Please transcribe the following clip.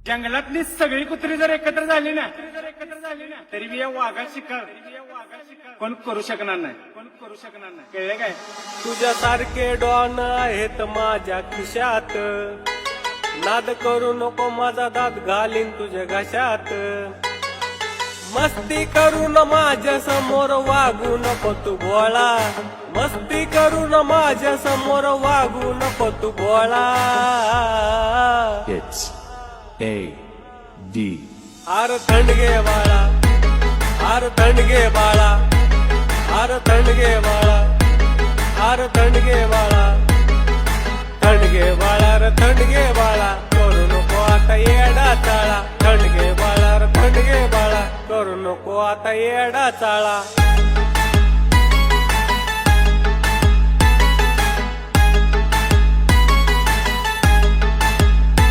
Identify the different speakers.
Speaker 1: जंगलातली सगळी कुत्री जर एकत्र झाली ना तरी बी या वाघा शिकार कोण करू शकणार नाही कळले काय?
Speaker 2: तुझ्यासारखे डॉन आहेत माझ्या खिशात, नाद करू नको माझा दात घालीन तुझ्या घशात. मस्ती करून माझ्या समोर वागू नको तू भोळा, मस्ती करून माझ्या समोर वागू नको तू भोळा.
Speaker 3: It's A D.
Speaker 2: आर थंडगे बाळा, आर थंडगे बाळा, आर थंडगे बाळा, आर थंडगे बाळा, थंडगे बाळा रे थंडगे बाळा, करू नको आता येडा चाळा. थंडगे बाळा रे थंडगे बाळा, करू नको आता येडा चाळा.